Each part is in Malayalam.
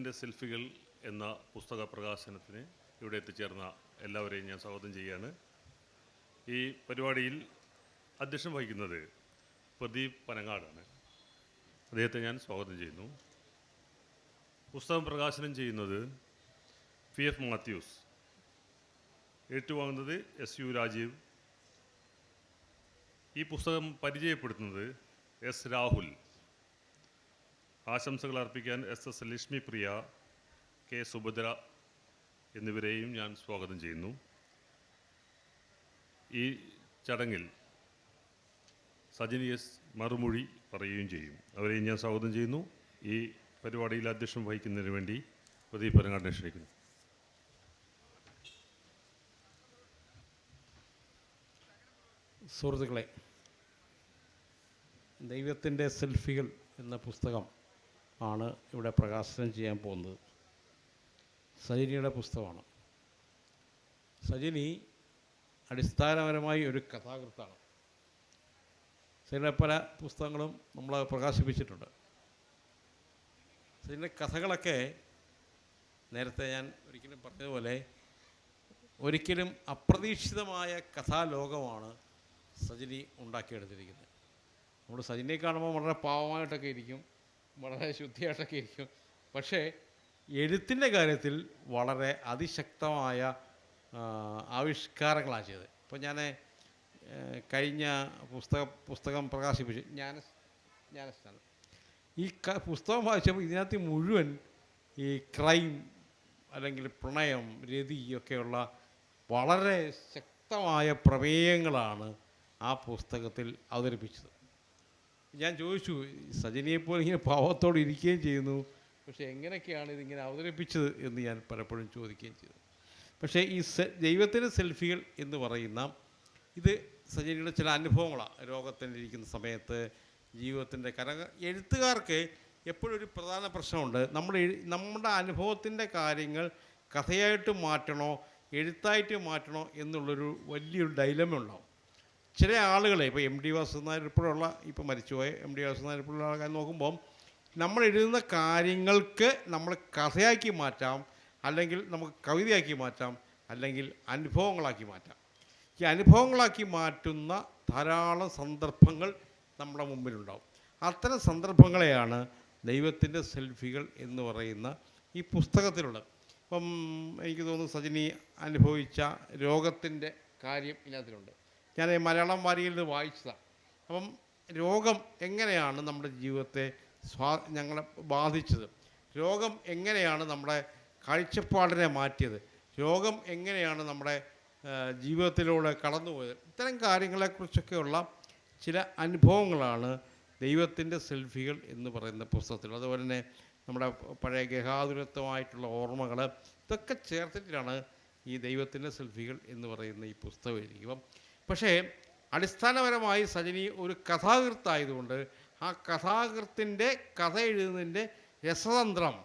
എൻ്റെ സെൽഫികൾ എന്ന പുസ്തക പ്രകാശനത്തിന് ഇവിടെ എത്തിച്ചേർന്ന എല്ലാവരെയും ഞാൻ സ്വാഗതം ചെയ്യുകയാണ്. ഈ പരിപാടിയിൽ അധ്യക്ഷം വഹിക്കുന്നത് പ്രദീപ് പനങ്ങാടാണ്. അദ്ദേഹത്തെ ഞാൻ സ്വാഗതം ചെയ്യുന്നു. പുസ്തകം പ്രകാശനം ചെയ്യുന്നത് PF മാത്യൂസ്, ഏറ്റുവാങ്ങുന്നത് SU രാജീവ്. ഈ പുസ്തകം പരിചയപ്പെടുത്തുന്നത് S രാഹുൽ. ആശംസകൾ അർപ്പിക്കാൻ SS ലക്ഷ്മിപ്രിയ, K സുഭദ്ര എന്നിവരെയും ഞാൻ സ്വാഗതം ചെയ്യുന്നു. ഈ ചടങ്ങിൽ സജിനി S മറുമൊഴി പറയുകയും ചെയ്യും. അവരെയും ഞാൻ സ്വാഗതം ചെയ്യുന്നു. ഈ പരിപാടിയിൽ അധ്യക്ഷം വഹിക്കുന്നതിന് വേണ്ടി പ്രദീപ് പനങ്ങാടിനെ ക്ഷണിക്കുന്നു. സുഹൃത്തുക്കളെ, ദൈവത്തിൻ്റെ സെൽഫികൾ എന്ന പുസ്തകം ആണ് ഇവിടെ പ്രകാശനം ചെയ്യാൻ പോകുന്നത്. സജിനിയുടെ പുസ്തകമാണ്. സജിനി അടിസ്ഥാനപരമായി ഒരു കഥാകൃത്താണ്. സജിനിയുടെ പല പുസ്തകങ്ങളും നമ്മൾ പ്രകാശിപ്പിച്ചിട്ടുണ്ട്. സജിനിയുടെ കഥകളൊക്കെ നേരത്തെ ഞാൻ ഒരിക്കലും പറഞ്ഞതുപോലെ ഒരിക്കലും അപ്രതീക്ഷിതമായ കഥാലോകമാണ് സജിനി ഉണ്ടാക്കിയെടുത്തിരിക്കുന്നത്. നമ്മൾ സജിനിയെ കാണുമ്പോൾ വളരെ പാവമായിട്ടൊക്കെ ഇരിക്കും, വളരെ ശുദ്ധിയായിട്ടൊക്കെ ഇരിക്കും. പക്ഷേ എഴുത്തിൻ്റെ കാര്യത്തിൽ വളരെ അതിശക്തമായ ആവിഷ്കാരങ്ങളാണ് ചെയ്തത്. ഇപ്പോൾ ഞാൻ കഴിഞ്ഞ പുസ്തകം പ്രകാശിപ്പിച്ചു, ജ്ഞാനസ്ഥാനം. ഈ പുസ്തകം വായിച്ചപ്പോൾ ഇതിനകത്ത് മുഴുവൻ ഈ ക്രൈം അല്ലെങ്കിൽ പ്രണയം, രതിയൊക്കെയുള്ള വളരെ ശക്തമായ പ്രമേയങ്ങളാണ് ആ പുസ്തകത്തിൽ അവതരിപ്പിച്ചത്. ഞാൻ ചോദിച്ചു, സജിനിയെപ്പോലെ ഇങ്ങനെ പാവത്തോടെ ഇരിക്കുകയും ചെയ്യുന്നു, പക്ഷേ എങ്ങനെയൊക്കെയാണ് ഇതിങ്ങനെ അവതരിപ്പിച്ചത് എന്ന് ഞാൻ പലപ്പോഴും ചോദിക്കുകയും ചെയ്തു. പക്ഷേ ഈ ദൈവത്തിൻ്റെ സെൽഫികൾ എന്ന് പറയുന്ന ഇത് സജിനിയുടെ ചില അനുഭവങ്ങളാണ്. രോഗത്തിലിരിക്കുന്ന സമയത്ത് ജീവിതത്തിൻ്റെ എഴുത്തുകാർക്ക് എപ്പോഴും ഒരു പ്രധാന പ്രശ്നമുണ്ട്. നമ്മുടെ അനുഭവത്തിൻ്റെ കാര്യങ്ങൾ കഥയായിട്ട് മാറ്റണോ എഴുത്തായിട്ട് മാറ്റണോ എന്നുള്ളൊരു വലിയൊരു ഡൈലമ ഉണ്ടാവും. ചില ആളുകളെ ഇപ്പോൾ MD വാസുദേവൻ ഉൾപ്പെടെയുള്ള, ഇപ്പോൾ മരിച്ചുപോയ MD വാസുദേവൻ ഉൾപ്പെടെയുള്ള ആൾക്കാർ നോക്കുമ്പം നമ്മൾ എഴുതുന്ന കാര്യങ്ങൾക്ക് നമ്മൾ കഥയാക്കി മാറ്റാം, അല്ലെങ്കിൽ നമുക്ക് കവിതയാക്കി മാറ്റാം, അല്ലെങ്കിൽ അനുഭവങ്ങളാക്കി മാറ്റാം. ഈ അനുഭവങ്ങളാക്കി മാറ്റുന്ന ധാരാളം സന്ദർഭങ്ങൾ നമ്മുടെ മുമ്പിലുണ്ടാവും. അത്തരം സന്ദർഭങ്ങളെയാണ് ദൈവത്തിൻ്റെ സെൽഫികൾ എന്ന് പറയുന്ന ഈ പുസ്തകത്തിലുള്ളത്. ഇപ്പം എനിക്ക് തോന്നുന്നു സജിനി അനുഭവിച്ച രോഗത്തിൻ്റെ കാര്യം ഇതിനകത്തിലുണ്ട്. ഞാൻ മലയാളം വാരികയിൽ നിന്ന് വായിച്ചതാണ്. അപ്പം രോഗം എങ്ങനെയാണ് നമ്മുടെ ജീവിതത്തെ ഞങ്ങളെ ബാധിച്ചത്, രോഗം എങ്ങനെയാണ് നമ്മുടെ കാഴ്ചപ്പാടിനെ മാറ്റിയത്, രോഗം എങ്ങനെയാണ് നമ്മുടെ ജീവിതത്തിലൂടെ കടന്നുപോയത്, ഇത്തരം കാര്യങ്ങളെക്കുറിച്ചൊക്കെയുള്ള ചില അനുഭവങ്ങളാണ് ദൈവത്തിൻ്റെ സെൽഫികൾ എന്ന് പറയുന്ന പുസ്തകത്തിൽ. അതുപോലെ തന്നെ നമ്മുടെ പഴയ ഗൃഹാതുരത്വമായിട്ടുള്ള ഓർമ്മകൾ, ഇതൊക്കെ ചേർത്തിട്ടാണ് ഈ ദൈവത്തിൻ്റെ സെൽഫികൾ എന്ന് പറയുന്ന ഈ പുസ്തകം എഴുതിയത്. പക്ഷേ അടിസ്ഥാനപരമായി സജിനി ഒരു കഥാകൃത്തായതുകൊണ്ട് ആ കഥാകൃത്തിൻ്റെ കഥ എഴുതുന്നതിൻ്റെ രസതന്ത്രം,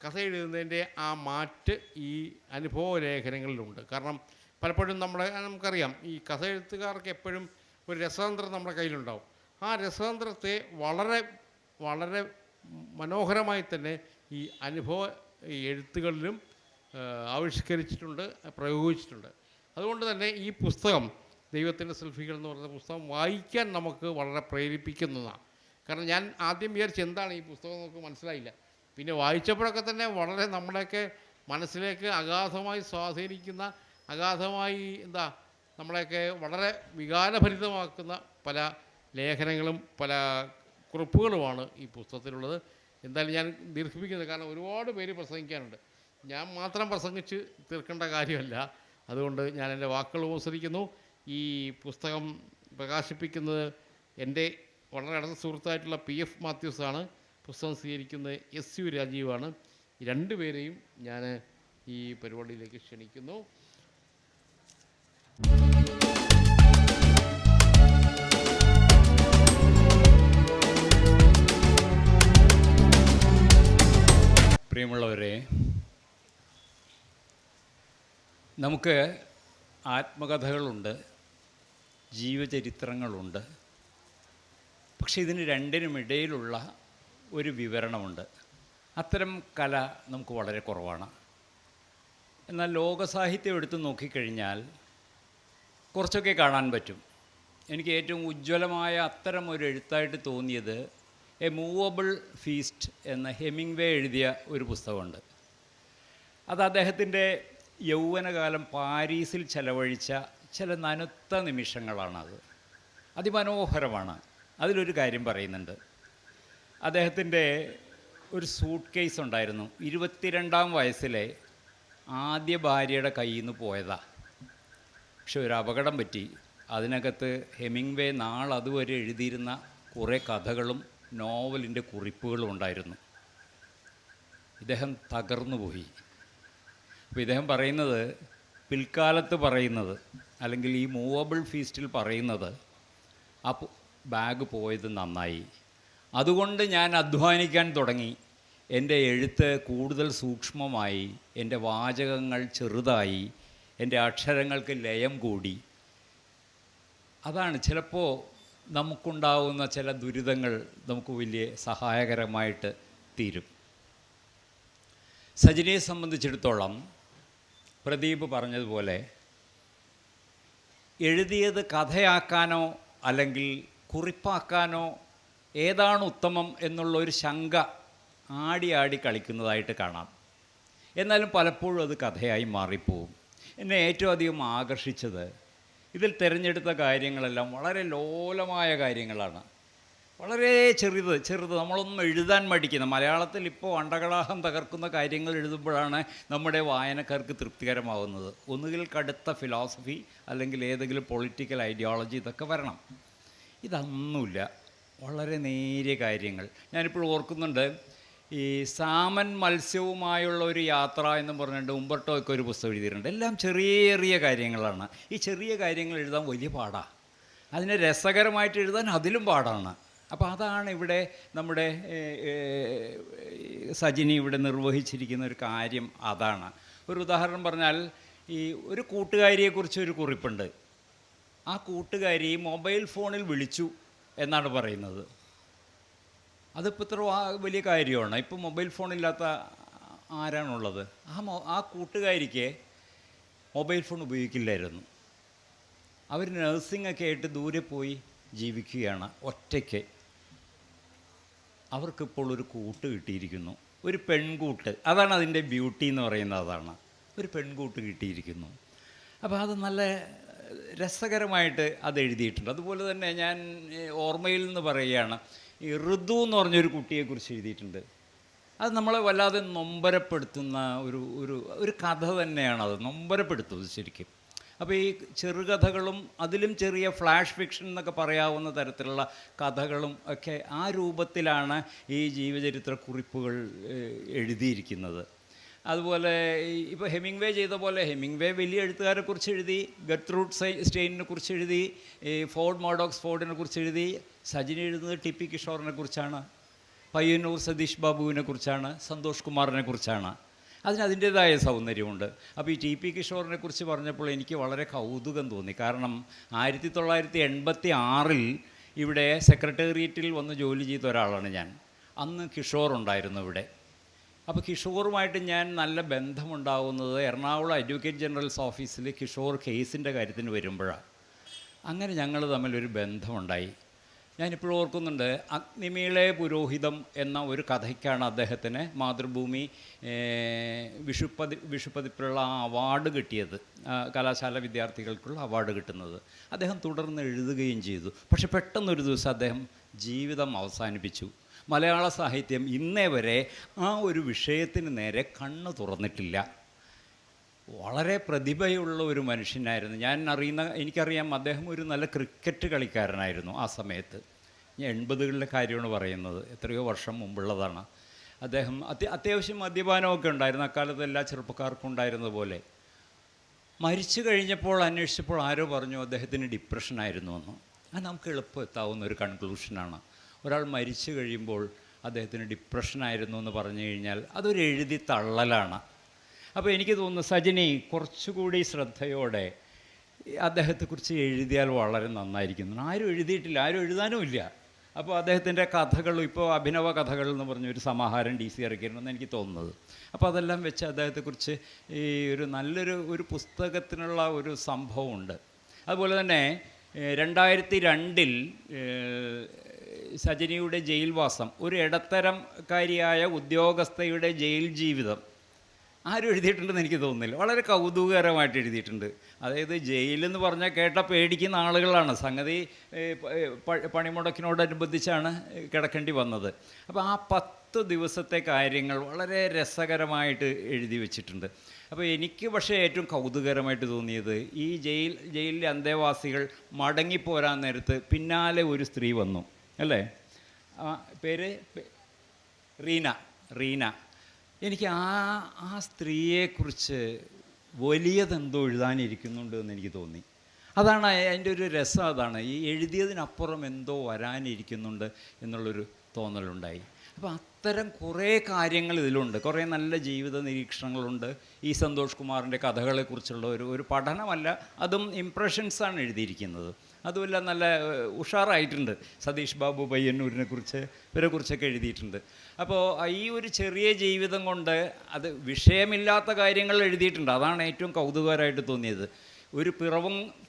കഥ എഴുതുന്നതിൻ്റെ ആ മാറ്റ് ഈ അനുഭവ ലേഖനങ്ങളിലുണ്ട്. കാരണം പലപ്പോഴും നമുക്കറിയാം, ഈ കഥ എഴുത്തുകാർക്ക് എപ്പോഴും ഒരു രസതന്ത്രം നമ്മുടെ കയ്യിലുണ്ടാവും. ആ രസതന്ത്രത്തെ വളരെ വളരെ മനോഹരമായി തന്നെ ഈ അനുഭവ എഴുത്തുകളിലും ആവിഷ്കരിച്ചിട്ടുണ്ട്, പ്രയോഗിച്ചിട്ടുണ്ട്. അതുകൊണ്ട് തന്നെ ഈ പുസ്തകം ദൈവത്തിൻ്റെ സെൽഫികൾ എന്ന് പറയുന്ന പുസ്തകം വായിക്കാൻ നമുക്ക് വളരെ പ്രേരിപ്പിക്കുന്നതാണ്. കാരണം ഞാൻ ആദ്യം വിചാരിച്ച് എന്താണ് ഈ പുസ്തകം, നമുക്ക് മനസ്സിലായില്ല. പിന്നെ വായിച്ചപ്പോഴൊക്കെ തന്നെ വളരെ നമ്മളെയൊക്കെ മനസ്സിലേക്ക് അഗാധമായി സ്വാധീനിക്കുന്ന, അഗാധമായി നമ്മളെയൊക്കെ വളരെ വികാരഭരിതമാക്കുന്ന പല ലേഖനങ്ങളും പല കുറിപ്പുകളുമാണ് ഈ പുസ്തകത്തിലുള്ളത്. എന്തായാലും ഞാൻ ദീർഘിപ്പിക്കുന്നത്, കാരണം ഒരുപാട് പേര് പ്രസംഗിക്കാനുണ്ട്. ഞാൻ മാത്രം പ്രസംഗിച്ച് തീർക്കേണ്ട കാര്യമല്ല. അതുകൊണ്ട് ഞാൻ എൻ്റെ വാക്കുകൾ ഉപസരിക്കുന്നു. ഈ പുസ്തകം പ്രകാശിപ്പിക്കുന്നത് എൻ്റെ വളരെ അടുത്ത സുഹൃത്തായിട്ടുള്ള PF മാത്യൂസാണ്. പുസ്തകം സ്വീകരിക്കുന്നത് SU രാജീവാണ്. ഈ രണ്ടുപേരെയും ഞാൻ ഈ പരിപാടിയിലേക്ക് ക്ഷണിക്കുന്നു. പ്രിയമുള്ളവരെ, നമുക്ക് ആത്മകഥകളുണ്ട്, ജീവചരിത്രങ്ങളുണ്ട്. പക്ഷെ ഇതിന് രണ്ടിനുമിടയിലുള്ള ഒരു വിവരണമുണ്ട്. അത്തരം കല നമുക്ക് വളരെ കുറവാണ്. എന്നാൽ ലോകസാഹിത്യം എടുത്ത് നോക്കിക്കഴിഞ്ഞാൽ കുറച്ചൊക്കെ കാണാൻ പറ്റും. എനിക്ക് ഏറ്റവും ഉജ്ജ്വലമായ അത്തരം ഒരു എഴുത്തായിട്ട് തോന്നിയത് എ മൂവബിൾ ഫീസ്റ്റ് എന്ന ഹെമിംഗ്വേ എഴുതിയ ഒരു പുസ്തകമുണ്ട്. അത് അദ്ദേഹത്തിൻ്റെ യൗവനകാലം പാരീസിൽ ചെലവഴിച്ച ചില നനുത്ത നിമിഷങ്ങളാണത്. അതിമനോഹരമാണ്. അതിലൊരു കാര്യം പറയുന്നുണ്ട്. അദ്ദേഹത്തിൻ്റെ ഒരു സൂട്ട് കേസ് ഉണ്ടായിരുന്നു. 22-ാം വയസ്സിലെ ആദ്യ ഭാര്യയുടെ കയ്യിൽ നിന്ന് പോയതാണ്. പക്ഷെ ഒരു അപകടം പറ്റി. അതിനകത്ത് ഹെമിംഗ്വേ അതുവരെ എഴുതിയിരുന്ന കുറേ കഥകളും നോവലിൻ്റെ കുറിപ്പുകളും ഉണ്ടായിരുന്നു. ഇദ്ദേഹം തകർന്നുപോയി. അപ്പോൾ ഇദ്ദേഹം പറയുന്നത്, പിൽക്കാലത്ത് പറയുന്നത്, അല്ലെങ്കിൽ ഈ മൂവബിൾ ഫീസ്റ്റിൽ പറയുന്നത്, ആ ബാഗ് പോയത് നന്നായി, അതുകൊണ്ട് ഞാൻ അധ്വാനിക്കാൻ തുടങ്ങി, എൻ്റെ എഴുത്ത് കൂടുതൽ സൂക്ഷ്മമായി, എൻ്റെ വാചകങ്ങൾ ചെറുതായി, എൻ്റെ അക്ഷരങ്ങൾക്ക് ലയം കൂടി. അതാണ് ചിലപ്പോൾ നമുക്കുണ്ടാവുന്ന ചില ദുരിതങ്ങൾ നമുക്ക് വലിയ സഹായകരമായിട്ട് തീരും. സജിനിയെ സംബന്ധിച്ചിടത്തോളം പ്രദീപ് പറഞ്ഞതുപോലെ എഴുതിയത് കഥയാക്കാനോ അല്ലെങ്കിൽ കുറിപ്പാക്കാനോ ഏതാണ് ഉത്തമം എന്നുള്ളൊരു ശങ്ക ആടി കളിക്കുന്നതായിട്ട് കാണാം. എന്നാലും പലപ്പോഴും അത് കഥയായി മാറിപ്പോവും. എന്നെ ഏറ്റവും അധികം ആകർഷിച്ചത് ഇതിൽ തിരഞ്ഞെടുത്ത കാര്യങ്ങളെല്ലാം വളരെ ലോലമായ കാര്യങ്ങളാണ്. വളരെ ചെറുത് നമ്മളൊന്നും എഴുതാൻ മടിക്കുന്ന, മലയാളത്തിൽ ഇപ്പോൾ അണ്ടകളാഹം തകർക്കുന്ന കാര്യങ്ങൾ എഴുതുമ്പോഴാണ് നമ്മുടെ വായനക്കാർക്ക് തൃപ്തികരമാവുന്നത്. ഒന്നുകിൽ കടുത്ത ഫിലോസഫി അല്ലെങ്കിൽ ഏതെങ്കിലും പൊളിറ്റിക്കൽ ഐഡിയോളജി, ഇതൊക്കെ വരണം. ഇതൊന്നുമില്ല, വളരെ നേരിയ കാര്യങ്ങൾ. ഞാനിപ്പോൾ ഓർക്കുന്നുണ്ട്, ഈ സാമൻ മത്സ്യവുമായുള്ള ഒരു യാത്ര എന്ന് പറഞ്ഞിട്ട് ഉംബർട്ടോയൊക്കെ ഒരു പുസ്തകം എഴുതിയിട്ടുണ്ട്. എല്ലാം ചെറിയ കാര്യങ്ങളാണ്. ഈ ചെറിയ കാര്യങ്ങൾ എഴുതാൻ വലിയ പാടാണ്. അതിനെ രസകരമായിട്ട് എഴുതാൻ അതിലും പാടാണ്. അപ്പോൾ അതാണ് ഇവിടെ നമ്മുടെ സജിനി ഇവിടെ നിർവഹിച്ചിരിക്കുന്ന ഒരു കാര്യം. അതാണ് ഒരു ഉദാഹരണം പറഞ്ഞാൽ, ഈ ഒരു കൂട്ടുകാരിയെക്കുറിച്ച് ഒരു കുറിപ്പുണ്ട്. ആ കൂട്ടുകാരി മൊബൈൽ ഫോണിൽ വിളിച്ചു എന്നാണ് പറയുന്നത്. അതിപ്പോൾ ഇത്ര വലിയ കാര്യമാണ്. ഇപ്പോൾ മൊബൈൽ ഫോണില്ലാത്ത ആരാണുള്ളത്? ആ കൂട്ടുകാരിക്ക് മൊബൈൽ ഫോൺ ഉപയോഗിക്കില്ലായിരുന്നു. അവർ നഴ്സിംഗൊക്കെ ആയിട്ട് ദൂരെ പോയി ജീവിക്കുകയാണ് ഒറ്റയ്ക്ക്. അവർക്കിപ്പോൾ ഒരു കൂട്ട് കിട്ടിയിരിക്കുന്നു, ഒരു പെൺകൂട്ട്. അതാണ് അതിൻ്റെ ബ്യൂട്ടി എന്ന് പറയുന്നത്. അതാണ്, ഒരു പെൺകൂട്ട് കിട്ടിയിരിക്കുന്നു. അപ്പോൾ അത് നല്ല രസകരമായിട്ട് അത് എഴുതിയിട്ടുണ്ട്. അതുപോലെ തന്നെ ഞാൻ ഓർമ്മയിൽ നിന്ന് പറയുകയാണ്, ഈ ഋതു എന്ന് പറഞ്ഞൊരു കുട്ടിയെക്കുറിച്ച് എഴുതിയിട്ടുണ്ട്. അത് നമ്മളെ വല്ലാതെ നൊമ്പരപ്പെടുത്തുന്ന ഒരു കഥ തന്നെയാണത്. നൊമ്പരപ്പെടുത്തുന്നത് ശരിക്കും. അപ്പോൾ ഈ ചെറുകഥകളും അതിലും ചെറിയ ഫ്ലാഷ് ഫിക്ഷൻ എന്നൊക്കെ പറയാവുന്ന തരത്തിലുള്ള കഥകളും ഒക്കെ ആ രൂപത്തിലാണ് ഈ ജീവചരിത്ര കുറിപ്പുകൾ എഴുതിയിരിക്കുന്നത്. അതുപോലെ ഇപ്പോൾ ഹെമിംഗ്വേ ചെയ്ത പോലെ, ഹെമിംഗ്വേ വലിയ എഴുത്തുകാരെക്കുറിച്ച് എഴുതി, ഗർട്രൂഡ് സ്റ്റെയിനിനെ കുറിച്ച് എഴുതി, ഫോർഡ് മോഡോക്സ് ഫോർഡിനെ കുറിച്ച് എഴുതി. സജിനി എഴുതുന്നത് ടി.പി. കിഷോറിനെ കുറിച്ചാണ്, പയ്യന്നൂർ സതീഷ് ബാബുവിനെ കുറിച്ചാണ്, സന്തോഷ് കുമാറിനെ കുറിച്ചാണ്. അതിൻ്റേതായ സൗന്ദര്യമുണ്ട്. അപ്പോൾ ഈ ടി.പി. കിഷോറിനെ കുറിച്ച് പറഞ്ഞപ്പോൾ എനിക്ക് വളരെ കൗതുകം തോന്നി. കാരണം 1986 ഇവിടെ സെക്രട്ടേറിയറ്റിൽ വന്ന് ജോലി ചെയ്ത ഒരാളാണ് ഞാൻ. അന്ന് കിഷോർ ഉണ്ടായിരുന്നു ഇവിടെ. അപ്പോൾ കിഷോറുമായിട്ട് ഞാൻ നല്ല ബന്ധമുണ്ടാകുന്നത് എറണാകുളം അഡ്വക്കേറ്റ് ജനറൽസ് ഓഫീസിൽ കിഷോർ കേസിൻ്റെ കാര്യത്തിന് വരുമ്പോഴാണ്. അങ്ങനെ ഞങ്ങൾ തമ്മിലൊരു ബന്ധമുണ്ടായി. ഞാനിപ്പോൾ ഓർക്കുന്നുണ്ട്, അഗ്നിമീളെ പുരോഹിതം എന്ന ഒരു കഥയ്ക്കാണ് അദ്ദേഹത്തിന് മാതൃഭൂമി വിഷുപ്പതിപ്പിലുള്ള ആ അവാർഡ് കിട്ടിയത്, കലാശാല വിദ്യാർത്ഥികൾക്കുള്ള അവാർഡ് കിട്ടുന്നത്. അദ്ദേഹം തുടർന്ന് എഴുതുകയും ചെയ്തു. പക്ഷെ പെട്ടെന്നൊരു ദിവസം അദ്ദേഹം ജീവിതം അവസാനിപ്പിച്ചു. മലയാള സാഹിത്യം ഇന്നേ വരെ ആ ഒരു വിഷയത്തിന് നേരെ കണ്ണ് തുറന്നിട്ടില്ല. വളരെ പ്രതിഭയുള്ള ഒരു മനുഷ്യനായിരുന്നു. എനിക്കറിയാം, അദ്ദേഹം ഒരു നല്ല ക്രിക്കറ്റ് കളിക്കാരനായിരുന്നു ആ സമയത്ത്. ഞാൻ 80കളിലെ കാര്യമാണ് പറയുന്നത്, എത്രയോ വർഷം മുമ്പുള്ളതാണ്. അദ്ദേഹം അത്യാവശ്യം മദ്യപാനമൊക്കെ ഉണ്ടായിരുന്നു, അക്കാലത്ത് എല്ലാ ചെറുപ്പക്കാർക്കും ഉണ്ടായിരുന്നത് പോലെ. മരിച്ചു കഴിഞ്ഞപ്പോൾ അന്വേഷിച്ചപ്പോൾ ആരോ പറഞ്ഞു അദ്ദേഹത്തിന് ഡിപ്രഷനായിരുന്നു എന്ന്. അത് നമുക്ക് എളുപ്പം എത്താവുന്ന ഒരു കൺക്ലൂഷനാണ്. ഒരാൾ മരിച്ചു കഴിയുമ്പോൾ അദ്ദേഹത്തിന് ഡിപ്രഷനായിരുന്നു എന്ന് പറഞ്ഞു കഴിഞ്ഞാൽ അതൊരു എഴുതി തള്ളലാണ്. അപ്പോൾ എനിക്ക് തോന്നുന്നു സജിനി കുറച്ചുകൂടി ശ്രദ്ധയോടെ അദ്ദേഹത്തെക്കുറിച്ച് എഴുതിയാൽ വളരെ നന്നായിരിക്കുന്നു. ആരും എഴുതിയിട്ടില്ല, ആരും എഴുതാനും ഇല്ല. അപ്പോൾ അദ്ദേഹത്തിൻ്റെ കഥകൾ ഇപ്പോൾ അഭിനവ കഥകൾ എന്ന് പറഞ്ഞൊരു സമാഹാരം DC ഇറക്കിയിരുന്നെന്ന് എനിക്ക് തോന്നുന്നത്. അപ്പോൾ അതെല്ലാം വെച്ച് അദ്ദേഹത്തെക്കുറിച്ച് ഈ ഒരു നല്ലൊരു പുസ്തകത്തിനുള്ള ഒരു സംഭവമുണ്ട്. അതുപോലെ തന്നെ 2002 സജനിയുടെ ജയിൽവാസം, ഒരു ഇടത്തരംകാരിയായ ഉദ്യോഗസ്ഥയുടെ ജയിൽ ജീവിതം ആരും എഴുതിയിട്ടുണ്ടെന്ന് എനിക്ക് തോന്നുന്നില്ല. വളരെ കൗതുകകരമായിട്ട് എഴുതിയിട്ടുണ്ട്. അതായത് ജയിലെന്ന് പറഞ്ഞാൽ കേട്ട പേടിക്കുന്ന ആളുകളാണ്. സംഗതി പണിമുടക്കിനോടനുബന്ധിച്ചാണ് കിടക്കേണ്ടി വന്നത്. അപ്പോൾ ആ 10 ദിവസത്തെ കാര്യങ്ങൾ വളരെ രസകരമായിട്ട് എഴുതി വച്ചിട്ടുണ്ട്. അപ്പോൾ എനിക്ക് പക്ഷേ ഏറ്റവും കൗതുകകരമായിട്ട് തോന്നിയത് ഈ ജയിലിലെ അന്തേവാസികൾ മടങ്ങിപ്പോരാൻ നേരത്ത് പിന്നാലെ ഒരു സ്ത്രീ വന്നു, അല്ലേ? പേര് റീന. എനിക്ക് ആ സ്ത്രീയെക്കുറിച്ച് വലിയതെന്തോ എഴുതാനിരിക്കുന്നുണ്ട് എന്ന് എനിക്ക് തോന്നി. അതാണ് അതിൻ്റെ ഒരു രസം. അതാണ് ഈ എഴുതിയതിനപ്പുറം എന്തോ വരാനിരിക്കുന്നുണ്ട് എന്നുള്ളൊരു തോന്നലുണ്ടായി. അപ്പോൾ അത്തരം കുറേ കാര്യങ്ങൾ ഇതിലുണ്ട്. കുറേ നല്ല ജീവിത നിരീക്ഷണങ്ങളുണ്ട്. ഈ സന്തോഷ് കുമാറിൻ്റെ കഥകളെക്കുറിച്ചുള്ള ഒരു പഠനമല്ല, അതും ഇംപ്രഷൻസാണ് എഴുതിയിരിക്കുന്നത്. അതുമല്ല നല്ല ഉഷാറായിട്ടുണ്ട്. സതീഷ് ബാബു പയ്യന്നൂരിനെക്കുറിച്ച് ഇവരെക്കുറിച്ചൊക്കെ എഴുതിയിട്ടുണ്ട്. അപ്പോൾ ഈ ഒരു ചെറിയ ജീവിതം കൊണ്ട് അത് വിഷയമില്ലാത്ത കാര്യങ്ങൾ എഴുതിയിട്ടുണ്ട്. അതാണ് ഏറ്റവും കൗതുകകരമായിട്ട് തോന്നിയത്. ഒരു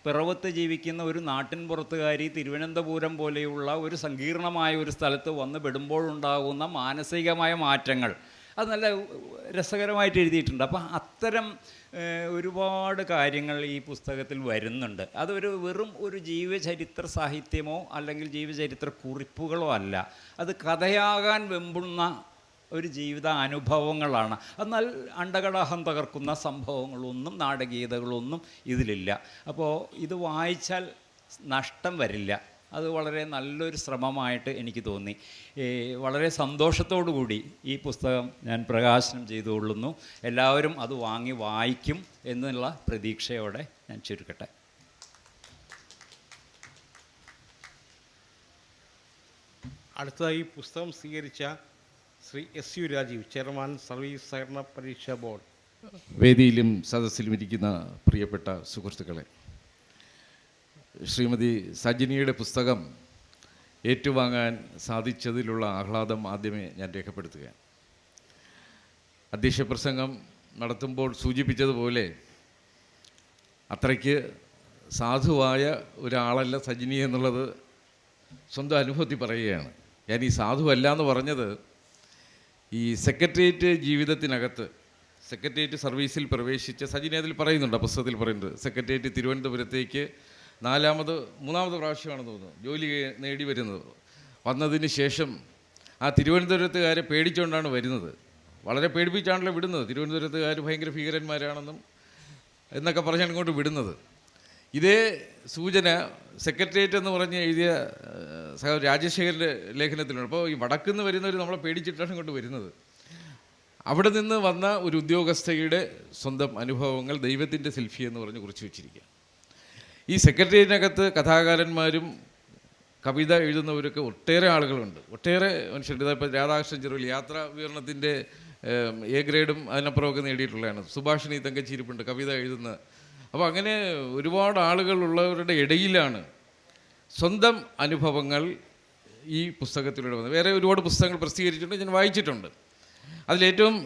പിറവത്ത് ജീവിക്കുന്ന ഒരു നാട്ടിൻപുറത്തുകാരി തിരുവനന്തപുരം പോലെയുള്ള ഒരു സങ്കീർണമായ ഒരു സ്ഥലത്ത് വന്ന് പെടുമ്പോഴുണ്ടാകുന്ന മാനസികമായ മാറ്റങ്ങൾ അത് നല്ല രസകരമായിട്ട് എഴുതിയിട്ടുണ്ട്. അപ്പം അത്തരം ഒരുപാട് കാര്യങ്ങൾ ഈ പുസ്തകത്തിൽ വരുന്നുണ്ട്. അതൊരു വെറും ഒരു ജീവചരിത്ര സാഹിത്യമോ അല്ലെങ്കിൽ ജീവചരിത്ര കുറിപ്പുകളോ അല്ല, അത് കഥയാകാൻ വെമ്പുന്ന ഒരു ജീവിത അനുഭവങ്ങളാണ്. എന്നാൽ അണ്ടകടാഹം തകർക്കുന്ന സംഭവങ്ങളൊന്നും നാടകീയതകളൊന്നും ഇതിലില്ല. അപ്പോൾ ഇത് വായിച്ചാൽ നഷ്ടം വരില്ല. അത് വളരെ നല്ലൊരു ശ്രമമായിട്ട് എനിക്ക് തോന്നി. വളരെ സന്തോഷത്തോടു കൂടി ഈ പുസ്തകം ഞാൻ പ്രകാശനം ചെയ്തുകൊള്ളുന്നു. എല്ലാവരും അത് വാങ്ങി വായിക്കും എന്നുള്ള പ്രതീക്ഷയോടെ ഞാൻ ചുരുക്കട്ടെ. അടുത്തതായി പുസ്തകം സ്വീകരിച്ച Shri SU Rajeev, chairman service സഹകരണ പരീക്ഷാ ബോർഡ്. വേദിയിലും സദസ്സിലും ഇരിക്കുന്ന പ്രിയപ്പെട്ട സുഹൃത്തുക്കളെ, ശ്രീമതി സജിനിയുടെ പുസ്തകം ഏറ്റുവാങ്ങാൻ സാധിച്ചതിലുള്ള ആഹ്ലാദം ആദ്യമേ ഞാൻ രേഖപ്പെടുത്തുകയാണ്. അധ്യക്ഷ പ്രസംഗം നടത്തുമ്പോൾ സൂചിപ്പിച്ചതുപോലെ അത്രയ്ക്ക് സാധുവായ ഒരാളല്ല സജിനി എന്നുള്ളത് സ്വന്തം അനുഭവത്തിൽ പറയുകയാണ്. ഞാൻ ഈ സാധുവല്ല എന്ന് പറഞ്ഞത് ഈ സെക്രട്ടേറിയറ്റ് ജീവിതത്തിനകത്ത് സെക്രട്ടേറിയറ്റ് സർവീസിൽ പ്രവേശിച്ച സജിനി അതിൽ പറയുന്നുണ്ട്, പുസ്തകത്തിൽ പറയുന്നുണ്ട്. സെക്രട്ടേറിയറ്റ് തിരുവനന്തപുരത്തേക്ക് മൂന്നാമത് പ്രാവശ്യമാണെന്ന് തോന്നുന്നു ജോലി നേടി വന്നതിന് ശേഷം ആ തിരുവനന്തപുരത്തുകാരെ പേടിച്ചുകൊണ്ടാണ് വരുന്നത്. വളരെ പേടിപ്പിച്ചാണല്ലോ വിടുന്നത്. തിരുവനന്തപുരത്തുകാർ ഭയങ്കര ഭീകരന്മാരാണെന്നും എന്നൊക്കെ പറഞ്ഞാണ് ഇങ്ങോട്ട് വിടുന്നത്. ഇതേ സൂചന സെക്രട്ടേറിയറ്റ് എന്ന് പറഞ്ഞ് എഴുതിയ രാജശേഖരൻ്റെ ലേഖനത്തിലുണ്ട്. അപ്പോൾ ഈ വടക്കുന്ന് വരുന്നവർ നമ്മളെ പേടിച്ചിട്ടാണ് ഇങ്ങോട്ട് വരുന്നത്. അവിടെ നിന്ന് വന്ന ഒരു ഉദ്യോഗസ്ഥയുടെ സ്വന്തം അനുഭവങ്ങൾ ദൈവത്തിൻ്റെ സെൽഫി എന്ന് പറഞ്ഞ് കുറിച്ച് വെച്ചിരിക്കുക. ഈ സെക്രട്ടേറിയറ്റിനകത്ത് കഥാകാരന്മാരും കവിത എഴുതുന്നവരൊക്കെ ഒട്ടേറെ ആളുകളുണ്ട്, ഒട്ടേറെ മനുഷ്യരുണ്ട്. ഇപ്പോൾ രാധാകൃഷ്ണൻ ചെറുവിൽ യാത്രാ വിവരണത്തിൻ്റെ A ഗ്രേഡും അതിനപ്പുറമൊക്കെ നേടിയിട്ടുള്ളതാണ്. സുഭാഷിണി തങ്കച്ചിരിപ്പുണ്ട് കവിത എഴുതുന്ന. അപ്പോൾ അങ്ങനെ ഒരുപാട് ആളുകളുള്ളവരുടെ ഇടയിലാണ് സ്വന്തം അനുഭവങ്ങൾ ഈ പുസ്തകത്തിലൂടെ വന്നത്. വേറെ ഒരുപാട് പുസ്തകങ്ങൾ പ്രസിദ്ധീകരിച്ചിട്ടുണ്ട്, ഞാൻ വായിച്ചിട്ടുണ്ട്. അതിലേറ്റവും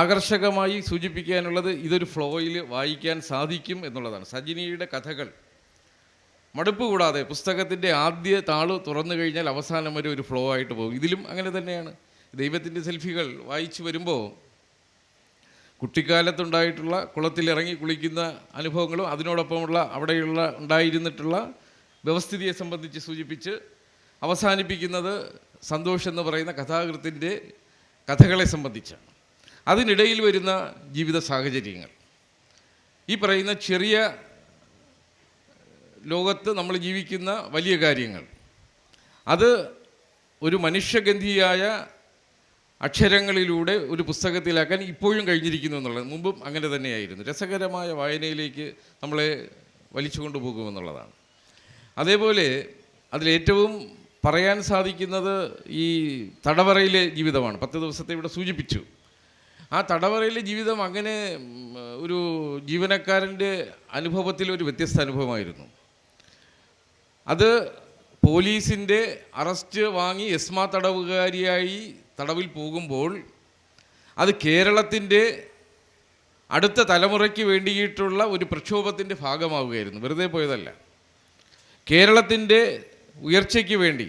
ആകർഷകമായി സൂചിപ്പിക്കാനുള്ളത് ഇതൊരു ഫ്ലോയിൽ വായിക്കാൻ സാധിക്കും എന്നുള്ളതാണ്. സജിനിയുടെ കഥകൾ മടുപ്പ് കൂടാതെ പുസ്തകത്തിൻ്റെ ആദ്യ താള് തുറന്നു കഴിഞ്ഞാൽ അവസാനം വരെ ഒരു ഫ്ലോ ആയിട്ട് പോകും. ഇതിലും അങ്ങനെ തന്നെയാണ്. ദൈവത്തിൻ്റെ സെൽഫികൾ വായിച്ചു വരുമ്പോൾ കുട്ടിക്കാലത്തുണ്ടായിട്ടുള്ള കുളത്തിലിറങ്ങി കുളിക്കുന്ന അനുഭവങ്ങളും അതിനോടൊപ്പമുള്ള അവിടെയുള്ള ഉണ്ടായിരുന്നിട്ടുള്ള വ്യവസ്ഥിതിയെ സംബന്ധിച്ച് സൂചിപ്പിച്ച് അവസാനിപ്പിക്കുന്നത് സന്തോഷ് എന്ന് പറയുന്ന കഥാകൃത്തിൻ്റെ കഥകളെ സംബന്ധിച്ചാണ്. അതിനിടയിൽ വരുന്ന ജീവിത സാഹചര്യങ്ങൾ, ഈ പറയുന്ന ചെറിയ ലോകത്ത് നമ്മൾ ജീവിക്കുന്ന വലിയ കാര്യങ്ങൾ, അത് ഒരു മനുഷ്യഗന്ധിയായ അക്ഷരങ്ങളിലൂടെ ഒരു പുസ്തകത്തിലാക്കാൻ ഇപ്പോഴും കഴിഞ്ഞിരിക്കുന്നു എന്നുള്ളത്. മുമ്പും അങ്ങനെ തന്നെയായിരുന്നു. രസകരമായ വായനയിലേക്ക് നമ്മളെ വലിച്ചു കൊണ്ടുപോകുമെന്നുള്ളതാണ്. അതേപോലെ അതിലേറ്റവും പറയാൻ സാധിക്കുന്നത് ഈ തടവറയിലെ ജീവിതമാണ്. 10 ദിവസത്തെ ഇവിടെ സൂചിപ്പിച്ചു. ആ തടവറയിലെ ജീവിതം അങ്ങനെ ഒരു ജീവനക്കാരൻ്റെ അനുഭവത്തിൽ ഒരു വ്യത്യസ്ത അനുഭവമായിരുന്നു. അത് പോലീസിൻ്റെ അറസ്റ്റ് വാങ്ങി എസ്മാ തടവുകാരിയായി തടവിൽ പോകുമ്പോൾ അത് കേരളത്തിൻ്റെ അടുത്ത തലമുറയ്ക്ക് വേണ്ടിയിട്ടുള്ള ഒരു പ്രക്ഷോഭത്തിൻ്റെ ഭാഗമാവുകയായിരുന്നു. വെറുതെ പോയതല്ല. കേരളത്തിൻ്റെ ഉയർച്ചയ്ക്ക് വേണ്ടി,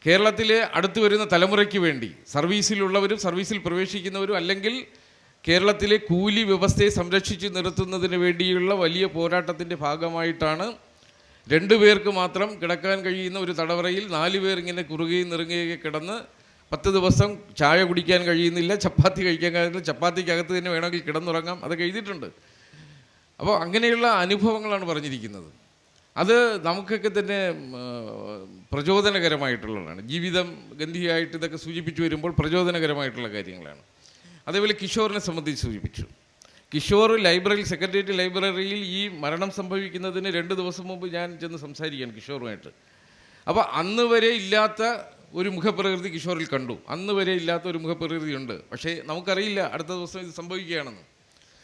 കേരളത്തിലെ അടുത്ത് വരുന്ന തലമുറയ്ക്ക് വേണ്ടി, സർവീസിലുള്ളവരും സർവീസിൽ പ്രവേശിക്കുന്നവരും അല്ലെങ്കിൽ കേരളത്തിലെ കൂലി വ്യവസ്ഥയെ സംരക്ഷിച്ച് നിർത്തുന്നതിന് വേണ്ടിയുള്ള വലിയ പോരാട്ടത്തിൻ്റെ ഭാഗമായിട്ടാണ് 2 പേർക്ക് മാത്രം കിടക്കാൻ കഴിയുന്ന ഒരു തടവറയിൽ 4 പേർ ഇങ്ങനെ കുറുകയും നിറുകയൊക്കെ കിടന്ന് 10 ദിവസം ചായ കുടിക്കാൻ കഴിയുന്നില്ല, ചപ്പാത്തി കഴിക്കാൻ കഴിയുന്നില്ല, ചപ്പാത്തിക്കകത്ത് തന്നെ വേണമെങ്കിൽ കിടന്നുറങ്ങാം, അതൊക്കെ എഴുതിയിട്ടുണ്ട്. അപ്പോൾ അങ്ങനെയുള്ള അനുഭവങ്ങളാണ് പറഞ്ഞിരിക്കുന്നത്. അത് നമുക്കൊക്കെ തന്നെ പ്രചോദനകരമായിട്ടുള്ളതാണ്. ജീവിതം ഗന്ധിയായിട്ട് ഇതൊക്കെ സൂചിപ്പിച്ചു വരുമ്പോൾ പ്രചോദനകരമായിട്ടുള്ള കാര്യങ്ങളാണ്. അതേപോലെ കിഷോറിനെ സംബന്ധിച്ച് സൂചിപ്പിച്ചു. കിഷോർ ലൈബ്രറിയിൽ, സെക്രട്ടേറിയറ്റ് ലൈബ്രറിയിൽ ഈ മരണം സംഭവിക്കുന്നതിന് 2 ദിവസം മുമ്പ് ഞാൻ ചെന്ന് സംസാരിക്കുകയാണ് കിഷോറുമായിട്ട്. അപ്പോൾ അന്ന് വരെ ഇല്ലാത്ത ഒരു മുഖപ്രകൃതി കിഷോറിൽ കണ്ടു. അന്ന് വരെ ഇല്ലാത്ത ഒരു മുഖപ്രകൃതി ഉണ്ട്. പക്ഷേ നമുക്കറിയില്ല അടുത്ത ദിവസം ഇത് സംഭവിക്കുകയാണെന്ന്.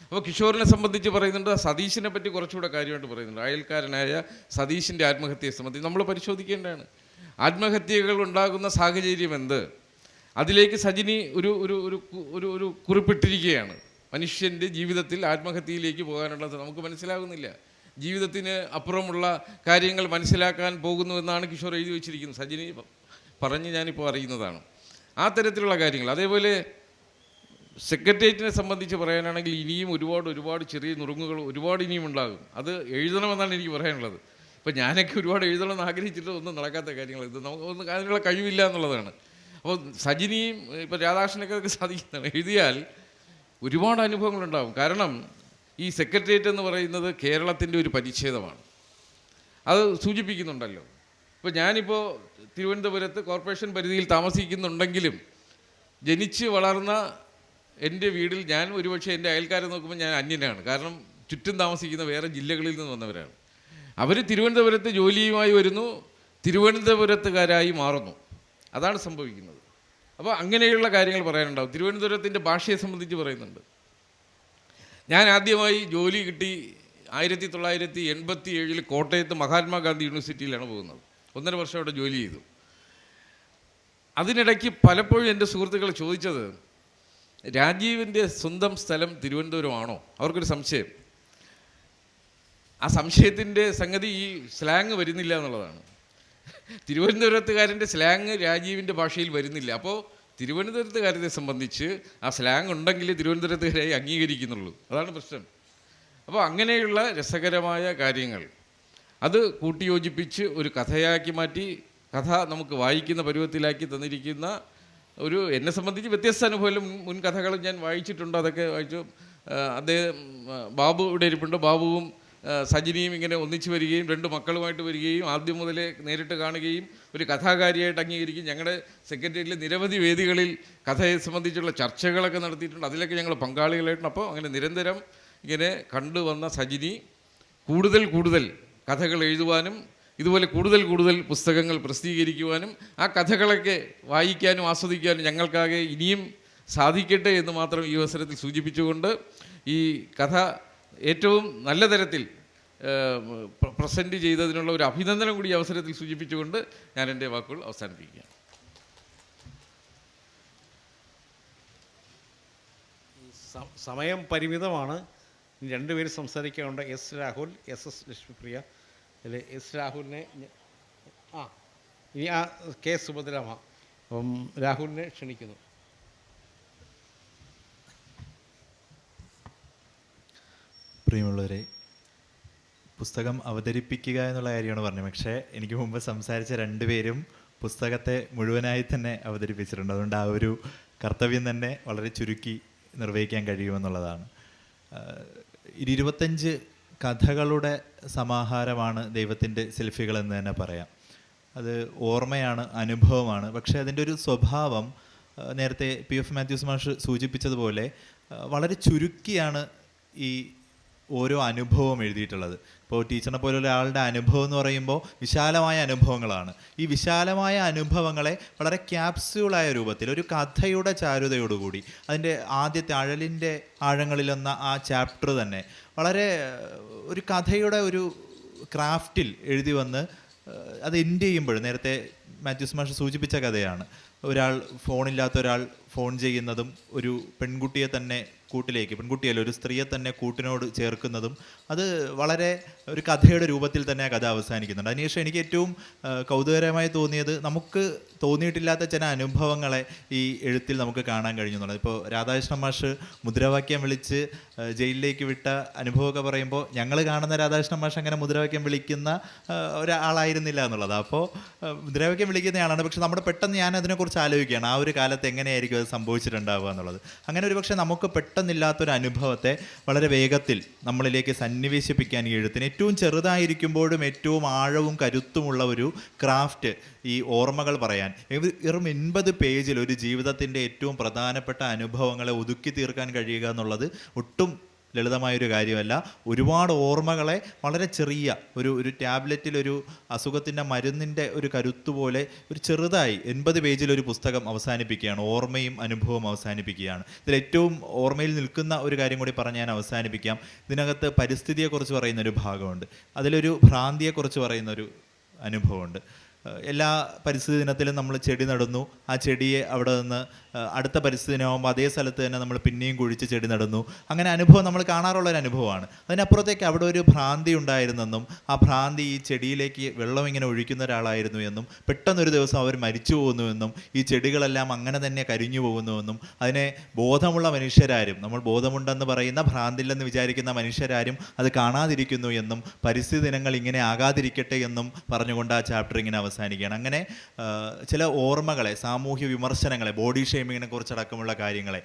അപ്പോൾ കിഷോറിനെ സംബന്ധിച്ച് പറയുന്നുണ്ട്, സതീശിനെ പറ്റി കുറച്ചുകൂടെ കാര്യമായിട്ട് പറയുന്നുണ്ട്. അയൽക്കാരനായ സതീശിൻ്റെ ആത്മഹത്യയെ സംബന്ധിച്ച് നമ്മൾ പരിശോധിക്കേണ്ടതാണ്. ആത്മഹത്യകൾ ഉണ്ടാകുന്ന സാഹചര്യം എന്ത്? അതിലേക്ക് സജിനി ഒരു ഒരു ഒരു ഒരു ഒരു കുറിപ്പിട്ടിരിക്കുകയാണ്. മനുഷ്യൻ്റെ ജീവിതത്തിൽ ആത്മഹത്യയിലേക്ക് പോകാനുള്ളത് നമുക്ക് മനസ്സിലാകുന്നില്ല. ജീവിതത്തിന് അപ്പുറമുള്ള കാര്യങ്ങൾ മനസ്സിലാക്കാൻ പോകുന്നുവെന്നാണ് കിഷോർ എഴുതി വച്ചിരിക്കുന്നത്. സജിനി പറഞ്ഞ് ഞാനിപ്പോൾ അറിയുന്നതാണ് ആ തരത്തിലുള്ള കാര്യങ്ങൾ. അതേപോലെ സെക്രട്ടേറിയറ്റിനെ സംബന്ധിച്ച് പറയാനാണെങ്കിൽ ഇനിയും ഒരുപാട് ചെറിയ നുറുങ്ങുകൾ ഒരുപാട് ഇനിയും ഉണ്ടാകും. അത് എഴുതണമെന്നാണ് എനിക്ക് പറയാനുള്ളത്. ഇപ്പോൾ ഞാനൊക്കെ ഒരുപാട് എഴുതണമെന്ന് ആഗ്രഹിച്ചിട്ട് ഒന്നും നടക്കാത്ത കാര്യങ്ങൾ, ഇത് നമുക്ക് ഒന്നും അതിനുള്ള കഴിവില്ല എന്നുള്ളതാണ്. അപ്പോൾ സജിനിയും ഇപ്പോൾ രാധാകൃഷ്ണനൊക്കെ അതൊക്കെ സാധിക്കുന്നതാണ്. എഴുതിയാൽ ഒരുപാട് അനുഭവങ്ങളുണ്ടാകും. കാരണം ഈ സെക്രട്ടേറിയറ്റ് എന്ന് പറയുന്നത് കേരളത്തിൻ്റെ ഒരു പരിച്ഛേദമാണ്. അത് സൂചിപ്പിക്കുന്നുണ്ടല്ലോ. ഇപ്പോൾ ഞാനിപ്പോൾ തിരുവനന്തപുരത്ത് കോർപ്പറേഷൻ പരിധിയിൽ താമസിക്കുന്നുണ്ടെങ്കിലും ജനിച്ച് വളർന്ന എൻ്റെ വീട്ടിൽ ഞാൻ ഒരുപക്ഷെ എൻ്റെ അയൽക്കാരെ നോക്കുമ്പോൾ ഞാൻ അന്യനാണ്. കാരണം ചുറ്റും താമസിക്കുന്ന വേറെ ജില്ലകളിൽ നിന്ന് വന്നവരാണ്. അവർ തിരുവനന്തപുരത്ത് ജോലിയുമായി വരുന്നു, തിരുവനന്തപുരത്തുകാരായി മാറുന്നു. അതാണ് സംഭവിക്കുന്നത്. അപ്പോൾ അങ്ങനെയുള്ള കാര്യങ്ങൾ പറയാനുണ്ടാവും. തിരുവനന്തപുരത്തിൻ്റെ ഭാഷയെ സംബന്ധിച്ച് പറയുന്നുണ്ട്. ഞാൻ ആദ്യമായി ജോലി കിട്ടി 1987 കോട്ടയത്ത് മഹാത്മാഗാന്ധി യൂണിവേഴ്സിറ്റിയിലാണ് പോകുന്നത്. 1.5 വർഷം അവിടെ ജോലി ചെയ്തു. അതിനിടയ്ക്ക് പലപ്പോഴും എൻ്റെ സുഹൃത്തുക്കൾ ചോദിച്ചത്, രാജീവിൻ്റെ സ്വന്തം സ്ഥലം തിരുവനന്തപുരമാണോ? അവർക്കൊരു സംശയം. ആ സംശയത്തിൻ്റെ സംഗതി ഈ സ്ലാങ് വരുന്നില്ല എന്നുള്ളതാണ്. തിരുവനന്തപുരത്തുകാരൻ്റെ സ്ലാങ് രാജീവിൻ്റെ ഭാഷയിൽ വരുന്നില്ല. അപ്പോൾ തിരുവനന്തപുരത്തുകാരനെ സംബന്ധിച്ച് ആ സ്ലാങ് ഉണ്ടെങ്കിൽ തിരുവനന്തപുരത്തുകാരായി അംഗീകരിക്കുന്നുള്ളൂ. അതാണ് പ്രശ്നം. അപ്പോൾ അങ്ങനെയുള്ള രസകരമായ കാര്യങ്ങൾ അത് കൂട്ടിയോജിപ്പിച്ച് ഒരു കഥയാക്കി മാറ്റി, കഥ നമുക്ക് വായിക്കുന്ന പരുവത്തിലാക്കി തന്നിരിക്കുന്ന ഒരു, എന്നെ സംബന്ധിച്ച് വ്യത്യസ്ത അനുഭവം. മുൻ കഥകളും ഞാൻ വായിച്ചിട്ടുണ്ട്, അതൊക്കെ വായിച്ചു. അദ്ദേഹം ബാബു ഇവിടെ ഇരിപ്പുണ്ട്. ബാബുവും സജിനിയും ഇങ്ങനെ ഒന്നിച്ചു വരികയും 2 മക്കളുമായിട്ട് വരികയും ആദ്യം മുതലേ നേരിട്ട് കാണുകയും ഒരു കഥാകാരിയായിട്ട് അംഗീകരിക്കും. ഞങ്ങളുടെ സെക്രട്ടേറിയറ്റിലെ നിരവധി വേദികളിൽ കഥയെ സംബന്ധിച്ചുള്ള ചർച്ചകളൊക്കെ നടത്തിയിട്ടുണ്ട്. അതിലൊക്കെ ഞങ്ങൾ പങ്കാളികളായിട്ടുണ്ട്. അപ്പോൾ അങ്ങനെ നിരന്തരം ഇങ്ങനെ കണ്ടുവന്ന സജിനി കൂടുതൽ കഥകൾ എഴുതുവാനും ഇതുപോലെ കൂടുതൽ പുസ്തകങ്ങൾ പ്രസിദ്ധീകരിക്കുവാനും ആ കഥകളൊക്കെ വായിക്കാനും ആസ്വദിക്കാനും ഞങ്ങൾക്കാകെ ഇനിയും സാധിക്കട്ടെ എന്ന് മാത്രം ഈ അവസരത്തിൽ സൂചിപ്പിച്ചുകൊണ്ട് ഈ കഥ ഏറ്റവും നല്ല തരത്തിൽ പ്രസൻറ്റ് ചെയ്തതിനുള്ള ഒരു അഭിനന്ദനം കൂടി ഈ അവസരത്തിൽ സൂചിപ്പിച്ചുകൊണ്ട് ഞാൻ എൻ്റെ വാക്കുകൾ അവസാനിപ്പിക്കുകയാണ്. സമയം പരിമിതമാണ്. 2 പേര് സംസാരിക്കാനുണ്ട്. S Rahul, SS Lakshmipriya. അതിൽ എസ് രാഹുലിനെ ഇനി കെ സുഭദ്രാമ. അപ്പം രാഹുലിനെ ക്ഷണിക്കുന്നു. പ്രിയമുള്ളവരെ, പുസ്തകം അവതരിപ്പിക്കുക എന്നുള്ള കാര്യമാണ് പറഞ്ഞത്. പക്ഷേ എനിക്ക് മുമ്പ് സംസാരിച്ച 2 പേരും പുസ്തകത്തെ മുഴുവനായി തന്നെ അവതരിപ്പിച്ചിട്ടുണ്ട്. അതുകൊണ്ട് ആ ഒരു കർത്തവ്യം തന്നെ വളരെ ചുരുക്കി നിർവഹിക്കാൻ കഴിയുമെന്നുള്ളതാണ്. 25 കഥകളുടെ സമാഹാരമാണ് ദൈവത്തിൻ്റെ സെൽഫികൾ എന്ന് തന്നെ പറയാം. അത് ഓർമ്മയാണ്, അനുഭവമാണ്. പക്ഷേ അതിൻ്റെ ഒരു സ്വഭാവം നേരത്തെ PF മാത്യൂസ് മാഷ് സൂചിപ്പിച്ചതുപോലെ വളരെ ചുരുക്കിയാണ് ഈ ഓരോ അനുഭവം എഴുതിയിട്ടുള്ളത്. ഇപ്പോൾ ടീച്ചറിനെ പോലെ ഒരാളുടെ അനുഭവം എന്ന് പറയുമ്പോൾ വിശാലമായ അനുഭവങ്ങളാണ്. ഈ വിശാലമായ അനുഭവങ്ങളെ വളരെ ക്യാപ്സ്യൂളായ രൂപത്തിൽ ഒരു കഥയുടെ ചാരുതയോടുകൂടി, അതിൻ്റെ ആദ്യത്തെ അഴലിൻ്റെ ആഴങ്ങളിലെന്ന ആ ചാപ്റ്റർ തന്നെ വളരെ ഒരു കഥയുടെ ഒരു ക്രാഫ്റ്റിൽ എഴുതി വന്ന് അത് എൻഡ് ചെയ്യുമ്പോൾ നേരത്തെ മാത്യൂസ് മാഷ് സൂചിപ്പിച്ച കഥയാണ്. ഒരാൾ ഫോണില്ലാത്ത ഒരാൾ ഫോൺ ചെയ്യുന്നതും ഒരു പെൺകുട്ടിയെ തന്നെ കൂട്ടിലേക്ക്, പെൺകുട്ടിയല്ല ഒരു സ്ത്രീയെ തന്നെ കൂട്ടിനോട് ചേർക്കുന്നതും അത് വളരെ ഒരു കഥയുടെ രൂപത്തിൽ തന്നെ ആ കഥ അവസാനിക്കുന്നുണ്ട്. അതിനുശേഷം എനിക്ക് ഏറ്റവും കൗതുകരമായി തോന്നിയത് നമുക്ക് തോന്നിയിട്ടില്ലാത്ത ചില അനുഭവങ്ങളെ ഈ എഴുത്തിൽ നമുക്ക് കാണാൻ കഴിഞ്ഞു എന്നുള്ളത്. ഇപ്പോൾ രാധാകൃഷ്ണ മാഷ് മുദ്രാവാക്യം വിളിച്ച് ജയിലിലേക്ക് വിട്ട അനുഭവമൊക്കെ പറയുമ്പോൾ ഞങ്ങൾ കാണുന്ന രാധാകൃഷ്ണ മാഷ് അങ്ങനെ മുദ്രാവാക്യം വിളിക്കുന്ന ഒരാളായിരുന്നില്ല എന്നുള്ളത്. അപ്പോൾ മുദ്രാവാക്യം വിളിക്കുന്ന ആളാണ്, പക്ഷെ നമ്മുടെ പെട്ടെന്ന് ഞാൻ അതിനെക്കുറിച്ച് ആലോചിക്കുകയാണ് ആ ഒരു കാലത്ത് എങ്ങനെയായിരിക്കും അത് സംഭവിച്ചിട്ടുണ്ടാവുക എന്നുള്ളത്. അങ്ങനെ ഒരു പക്ഷേ നമുക്ക് പെട്ടെന്നില്ലാത്തൊരു അനുഭവത്തെ വളരെ വേഗത്തിൽ നമ്മളിലേക്ക് സന്നിവേശിപ്പിക്കാൻ ഈ എഴുത്തിന് ഏറ്റവും ചെറുതായിരിക്കുമ്പോഴും ഏറ്റവും ആഴവും കരുത്തുമുള്ള ഒരു ക്രാഫ്റ്റ് ഈ ഓർമ്മകൾ പറയാൻ വെറും 80 പേജിൽ ഒരു ജീവിതത്തിൻ്റെ ഏറ്റവും പ്രധാനപ്പെട്ട അനുഭവങ്ങളെ ഒതുക്കി തീർക്കാൻ കഴിയുക എന്നുള്ളത് ഒട്ടും ലളിതമായൊരു കാര്യമല്ല. ഒരുപാട് ഓർമ്മകളെ വളരെ ചെറിയ ഒരു ടാബ്ലറ്റിൽ ഒരു അസുഖത്തിൻ്റെ മരുന്നിൻ്റെ ഒരു കരുത്തുപോലെ ഒരു ചെറുതായി 80 പേജിൽ ഒരു പുസ്തകം അവസാനിപ്പിക്കുകയാണ്. ഓർമ്മയും അനുഭവവും അവസാനിപ്പിക്കുകയാണ്. ഇതിലേറ്റവും ഓർമ്മയിൽ നിൽക്കുന്ന ഒരു കാര്യം കൂടി പറഞ്ഞ് ഞാൻ അവസാനിപ്പിക്കാം. ഇതിനകത്ത് പരിസ്ഥിതിയെക്കുറിച്ച് പറയുന്നൊരു ഭാഗമുണ്ട്, അതിലൊരു ഭ്രാന്തിയെക്കുറിച്ച് പറയുന്നൊരു അനുഭവമുണ്ട്. എല്ലാ പരിസ്ഥിതി ദിനത്തിലും നമ്മൾ ചെടി നടുന്നു, ആ ചെടിയെ അവിടെ നിന്ന് അടുത്ത പരിസ്ഥിതി ദിനമാകുമ്പോൾ അതേ സ്ഥലത്ത് തന്നെ നമ്മൾ പിന്നെയും കുഴിച്ച് ചെടി നടുന്നു. അങ്ങനെ അനുഭവം നമ്മൾ കാണാറുള്ളൊരു അനുഭവമാണ്. അതിനപ്പുറത്തേക്ക് അവിടെ ഒരു ഭ്രാന്തി ഉണ്ടായിരുന്നെന്നും ആ ഭ്രാന്തി ഈ ചെടിയിലേക്ക് വെള്ളം ഇങ്ങനെ ഒഴിക്കുന്ന ഒരാളായിരുന്നു എന്നും പെട്ടെന്നൊരു ദിവസം അവർ മരിച്ചു പോകുന്നുവെന്നും ഈ ചെടികളെല്ലാം അങ്ങനെ തന്നെ കരിഞ്ഞു പോകുന്നുവെന്നും അതിനെ ബോധമുള്ള മനുഷ്യരാരും, നമ്മൾ ബോധമുണ്ടെന്ന് പറയുന്ന ഭ്രാന്തില്ലെന്ന് വിചാരിക്കുന്ന മനുഷ്യരാരും അത് കാണാതിരിക്കുന്നു എന്നും പരിസ്ഥിതി ദിനങ്ങൾ ഇങ്ങനെ ആകാതിരിക്കട്ടെ എന്നും പറഞ്ഞുകൊണ്ട് ആ ചാപ്റ്റർ ഇങ്ങനെ അവസാനിക്കുകയാണ്. അങ്ങനെ ചില ഓർമ്മകളെ, സാമൂഹ്യ വിമർശനങ്ങളെ, ബോഡി ഷെയ്മിങ്ങിനെ കുറിച്ചടക്കമുള്ള കാര്യങ്ങളെ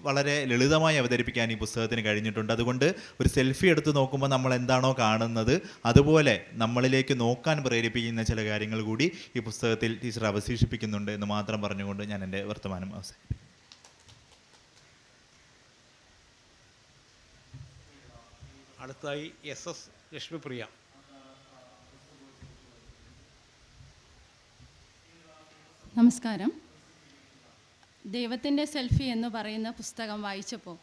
വളരെ ലളിതമായി അവതരിപ്പിക്കാൻ ഈ പുസ്തകത്തിന് കഴിഞ്ഞിട്ടുണ്ട്. അതുകൊണ്ട് ഒരു സെൽഫി എടുത്ത് നോക്കുമ്പോൾ നമ്മൾ എന്താണോ കാണുന്നത് അതുപോലെ നമ്മളിലേക്ക് നോക്കാൻ പ്രേരിപ്പിക്കുന്ന ചില കാര്യങ്ങൾ കൂടി ഈ പുസ്തകത്തിൽ ടീച്ചർ അവശേഷിപ്പിക്കുന്നുണ്ട് എന്ന് മാത്രം പറഞ്ഞുകൊണ്ട് ഞാൻ എൻ്റെ വർത്തമാനം അവസാനിപ്പിക്കും. അടുത്തായി SS ലക്ഷ്മിപ്രിയ. നമസ്കാരം. ദൈവത്തിൻ്റെ സെൽഫി എന്ന് പറയുന്ന പുസ്തകം വായിച്ചപ്പോൾ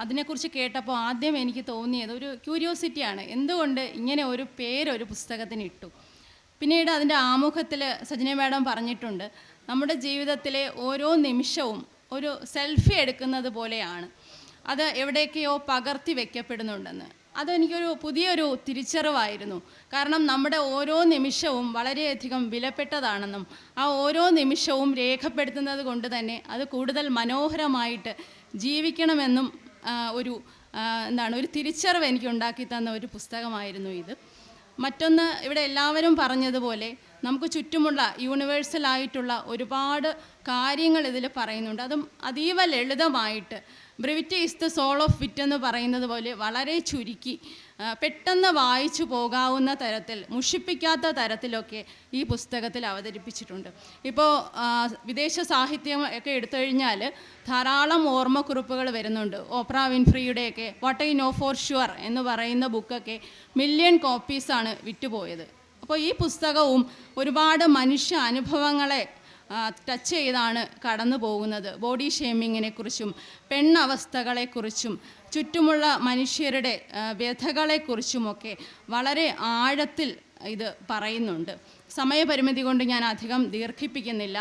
അതിനെക്കുറിച്ച് കേട്ടപ്പോൾ ആദ്യം എനിക്ക് തോന്നിയത് ഒരു ക്യൂരിയോസിറ്റിയാണ്, എന്തുകൊണ്ട് ഇങ്ങനെ ഒരു പേരൊരു പുസ്തകത്തിന് ഇട്ടു. പിന്നീട് അതിൻ്റെ ആമുഖത്തിൽ സജന മാഡം പറഞ്ഞിട്ടുണ്ട്, നമ്മുടെ ജീവിതത്തിലെ ഓരോ നിമിഷവും ഒരു സെൽഫി എടുക്കുന്നത് പോലെയാണ്, അത് എവിടേക്കെയോ പകർത്തി വയ്ക്കപ്പെടുന്നുണ്ടെന്ന്. അതെനിക്കൊരു പുതിയൊരു തിരിച്ചറിവായിരുന്നു. കാരണം നമ്മുടെ ഓരോ നിമിഷവും വളരെയധികം വിലപ്പെട്ടതാണെന്നും ആ ഓരോ നിമിഷവും രേഖപ്പെടുത്തുന്നത് കൊണ്ട് തന്നെ അത് കൂടുതൽ മനോഹരമായിട്ട് ജീവിക്കണമെന്നും ഒരു തിരിച്ചറിവ് എനിക്ക് ഉണ്ടാക്കി തന്ന ഒരു പുസ്തകമായിരുന്നു ഇത്. മറ്റൊന്ന്, ഇവിടെ എല്ലാവരും പറഞ്ഞതുപോലെ നമുക്ക് ചുറ്റുമുള്ള യൂണിവേഴ്സലായിട്ടുള്ള ഒരുപാട് കാര്യങ്ങൾ ഇതിൽ പറയുന്നുണ്ട്. അതും അതീവ ലളിതമായിട്ട്, brevity is the soul of വിറ്റ് എന്ന് പറയുന്നത് പോലെ വളരെ ചുരുക്കി പെട്ടെന്ന് വായിച്ചു പോകാവുന്ന തരത്തിൽ, മുഷിപ്പിക്കാത്ത തരത്തിലൊക്കെ ഈ പുസ്തകത്തിൽ അവതരിപ്പിച്ചിട്ടുണ്ട്. ഇപ്പോൾ വിദേശ സാഹിത്യം ഒക്കെ എടുത്തു കഴിഞ്ഞാൽ ധാരാളം ഓർമ്മക്കുറിപ്പുകൾ വരുന്നുണ്ട്. ഓപ്ര വിൻഫ്രിയുടെയൊക്കെ what I know for sure എന്ന് പറയുന്ന ബുക്കൊക്കെ 1 മില്യൺ കോപ്പീസാണ് വിറ്റുപോയത്. അപ്പോൾ ഈ പുസ്തകവും ഒരുപാട് മനുഷ്യ അനുഭവങ്ങളെ ടച്ച് ചെയ്താണ് കടന്നു പോകുന്നത്. ബോഡി ഷേമിങ്ങിനെ കുറിച്ചും പെണ്ണവസ്ഥകളെക്കുറിച്ചും ചുറ്റുമുള്ള മനുഷ്യരുടെ വ്യഥകളെക്കുറിച്ചുമൊക്കെ വളരെ ആഴത്തിൽ ഇത് പറയുന്നുണ്ട്. സമയപരിമിതി കൊണ്ട് ഞാൻ അധികം ദീർഘിപ്പിക്കുന്നില്ല.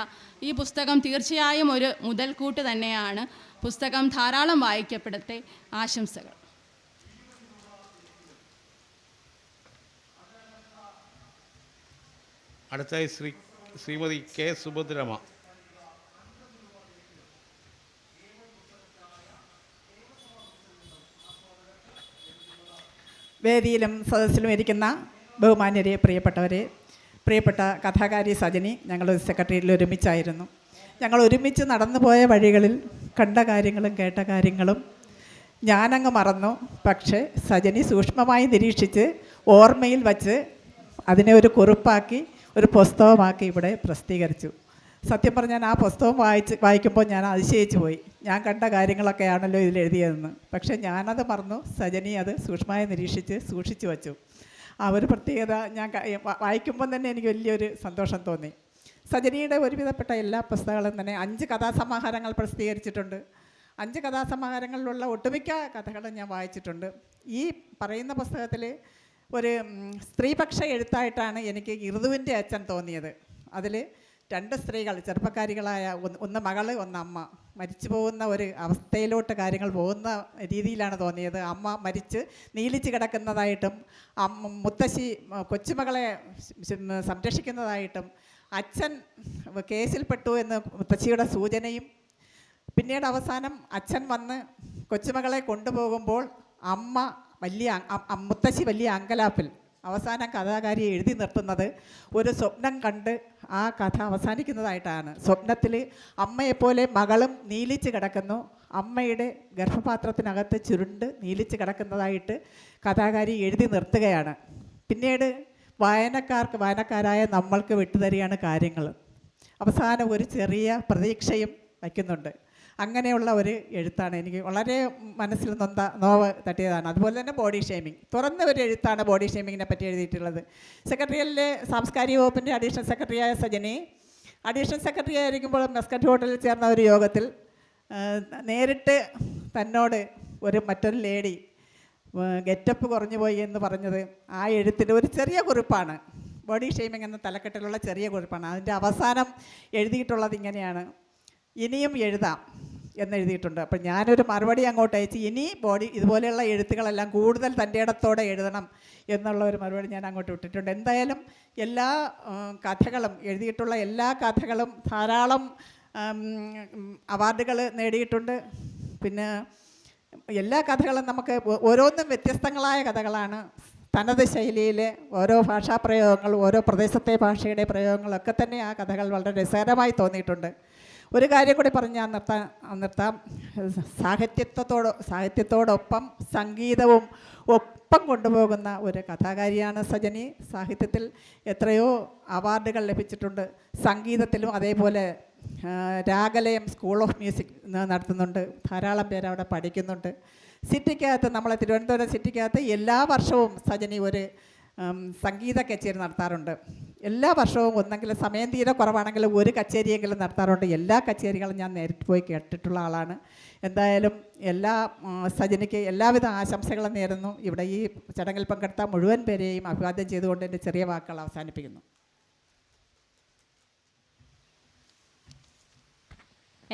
ഈ പുസ്തകം തീർച്ചയായും ഒരു മുതൽക്കൂട്ട് തന്നെയാണ്. പുസ്തകം ധാരാളം വായിക്കപ്പെടട്ടെ. ആശംസകൾ. അടുത്തായി ശ്രീമതി K. സുഭദ്രമ്മ. വേദിയിലും സദസ്സിലും ഇരിക്കുന്ന ബഹുമാന്യരെ, പ്രിയപ്പെട്ടവരെ, പ്രിയപ്പെട്ട കഥാകാരി സജനി, ഞങ്ങൾ സെക്രട്ടറിയിൽ ഒരുമിച്ചായിരുന്നു. ഞങ്ങൾ ഒരുമിച്ച് നടന്നു പോയ വഴികളിൽ കണ്ട കാര്യങ്ങളും കേട്ട കാര്യങ്ങളും ഞാനങ്ങ് മറന്നു. പക്ഷേ സജനി സൂക്ഷ്മമായി നിരീക്ഷിച്ച് ഓർമ്മയിൽ വച്ച് അതിനെ ഒരു കുറിപ്പാക്കി ഒരു പുസ്തകമാക്കി ഇവിടെ പ്രസിദ്ധീകരിച്ചു. സത്യം പറഞ്ഞാൽ ആ പുസ്തകം വായിക്കുമ്പോൾ ഞാൻ അതിശയിച്ചു പോയി. ഞാൻ കണ്ട കാര്യങ്ങളൊക്കെയാണല്ലോ ഇതിലെഴുതിയതെന്ന്. പക്ഷേ ഞാനത് മറന്നു. സജനി അത് സൂക്ഷ്മമായി നിരീക്ഷിച്ച് സൂക്ഷിച്ചു വച്ചു. ആ ഒരു പ്രത്യേകത ഞാൻ വായിക്കുമ്പം തന്നെ എനിക്ക് വലിയൊരു സന്തോഷം തോന്നി. സജനിയുടെ ഒരുവിധപ്പെട്ട എല്ലാ പുസ്തകങ്ങളും തന്നെ 5 കഥാസമാഹാരങ്ങൾ പ്രസിദ്ധീകരിച്ചിട്ടുണ്ട്. 5 കഥാസമാഹാരങ്ങളിലുള്ള ഒട്ടുമിക്ക കഥകളും ഞാൻ വായിച്ചിട്ടുണ്ട്. ഈ പറയുന്ന പുസ്തകത്തിൽ ഒരു സ്ത്രീപക്ഷ എഴുത്തായിട്ടാണ് എനിക്ക് ഋതുവിൻ്റെ അച്ഛൻ തോന്നിയത്. അതിൽ 2 സ്ത്രീകൾ ചെറുപ്പക്കാരികളായ ഒന്ന് മകള് ഒന്ന് അമ്മ മരിച്ചു പോകുന്ന ഒരു അവസ്ഥയിലോട്ട് കാര്യങ്ങൾ പോകുന്ന രീതിയിലാണ് തോന്നിയത്. അമ്മ മരിച്ച് നീലിച്ച് കിടക്കുന്നതായിട്ടും മുത്തശ്ശി കൊച്ചുമകളെ സംരക്ഷിക്കുന്നതായിട്ടും അച്ഛൻ കേസിൽപ്പെട്ടു എന്ന് മുത്തശ്ശിയുടെ സൂചനയും പിന്നീട് അവസാനം അച്ഛൻ വന്ന് കൊച്ചുമകളെ കൊണ്ടുപോകുമ്പോൾ മുത്തശ്ശി വലിയ അങ്കലാപ്പിൽ അവസാനം കഥാകാരി എഴുതി നിർത്തുന്നത് ഒരു സ്വപ്നം കണ്ട് ആ കഥ അവസാനിക്കുന്നതായിട്ടാണ്. സ്വപ്നത്തിൽ അമ്മയെപ്പോലെ മകളും നീലിച്ച് കിടക്കുന്നു, അമ്മയുടെ ഗർഭപാത്രത്തിനകത്ത് ചുരുണ്ട് നീലിച്ച് കിടക്കുന്നതായിട്ട് കഥാകാരി എഴുതി നിർത്തുകയാണ്. പിന്നീട് വായനക്കാരായ നമ്മൾക്ക് വിട്ടുതരികയാണ് കാര്യങ്ങൾ. അവസാനം ഒരു ചെറിയ പ്രതീക്ഷയും വയ്ക്കുന്നുണ്ട്. അങ്ങനെയുള്ള ഒരു എഴുത്താണ് എനിക്ക് വളരെ മനസ്സിൽ നോവ് തട്ടിയതാണ്. അതുപോലെ തന്നെ ബോഡി ഷെയ്മിങ്, തുറന്ന ഒരു എഴുത്താണ് ബോഡി ഷെയ്മിങ്ങിനെ പറ്റി എഴുതിയിട്ടുള്ളത്. സെക്രട്ടറിയലിലെ സാംസ്കാരിക വകുപ്പിൻ്റെ അഡീഷണൽ സെക്രട്ടറിയായ സജനി അഡീഷണൽ സെക്രട്ടറി ആയിരിക്കുമ്പോൾ മസ്കറ്റ് ഹോട്ടലിൽ ചേർന്ന ഒരു യോഗത്തിൽ നേരിട്ട് തന്നോട് മറ്റൊരു ലേഡി ഗെറ്റപ്പ് കുറഞ്ഞു പോയി എന്ന് പറഞ്ഞത് ആ എഴുത്തിൻ്റെ ഒരു ചെറിയ കുറിപ്പാണ്. ബോഡി ഷെയ്മിങ് എന്ന തലക്കെട്ടിലുള്ള ചെറിയ കുറിപ്പാണ്. അതിൻ്റെ അവസാനം എഴുതിയിട്ടുള്ളത് ഇങ്ങനെയാണ്: ഇനിയും എഴുതാം എന്നെഴുതിയിട്ടുണ്ട്. അപ്പം ഞാനൊരു മറുപടി അങ്ങോട്ട് അയച്ച് ഇനി ഇതുപോലെയുള്ള എഴുത്തുകളെല്ലാം കൂടുതൽ തൻ്റെ ഇടത്തോടെ എഴുതണം എന്നുള്ള ഒരു മറുപടി ഞാൻ അങ്ങോട്ട് വിട്ടിട്ടുണ്ട്. എന്തായാലും എല്ലാ കഥകളും എഴുതിയിട്ടുള്ള എല്ലാ കഥകളും ധാരാളം അവാർഡുകൾ നേടിയിട്ടുണ്ട്. പിന്നെ എല്ലാ കഥകളും നമുക്ക് ഓരോന്നും വ്യത്യസ്തങ്ങളായ കഥകളാണ്. തനത് ശൈലിയിലെ ഓരോ ഭാഷാപ്രയോഗങ്ങൾ, ഓരോ പ്രദേശത്തെ ഭാഷയുടെ പ്രയോഗങ്ങളൊക്കെ തന്നെ ആ കഥകൾ വളരെ രസകരമായി തോന്നിയിട്ടുണ്ട്. ഒരു കാര്യം കൂടി പറഞ്ഞ് ഞാൻ നിർത്താം. സാഹിത്യത്തോടൊപ്പം സംഗീതവും ഒപ്പം കൊണ്ടുപോകുന്ന ഒരു കഥാകാരിയാണ് സജനി. സാഹിത്യത്തിൽ എത്രയോ അവാർഡുകൾ ലഭിച്ചിട്ടുണ്ട്. സംഗീതത്തിലും അതേപോലെ രാഗലയം സ്കൂൾ ഓഫ് മ്യൂസിക് നടത്തുന്നുണ്ട്. ധാരാളം പേര് അവിടെ പഠിക്കുന്നുണ്ട്. സിറ്റിക്കകത്ത്, നമ്മളെ തിരുവനന്തപുരം സിറ്റിക്കകത്ത് എല്ലാ വർഷവും സജനി ഒരു സംഗീത കച്ചേരി നടത്താറുണ്ട്. എല്ലാ വർഷവും ഒന്നെങ്കിലും സമയം തീരെ കുറവാണെങ്കിൽ ഒരു കച്ചേരിയെങ്കിലും നടത്താറുണ്ട്. എല്ലാ കച്ചേരികളും ഞാൻ നേരിട്ട് പോയി കേട്ടിട്ടുള്ള ആളാണ്. എന്തായാലും സജനിക്ക് എല്ലാവിധ ആശംസകളും നേരുന്നു. ഇവിടെ ഈ ചടങ്ങിൽ പങ്കെടുത്ത മുഴുവൻ പേരെയും അഭിവാദ്യം ചെയ്തുകൊണ്ട് എൻ്റെ ചെറിയ വാക്കുകൾ അവസാനിപ്പിക്കുന്നു.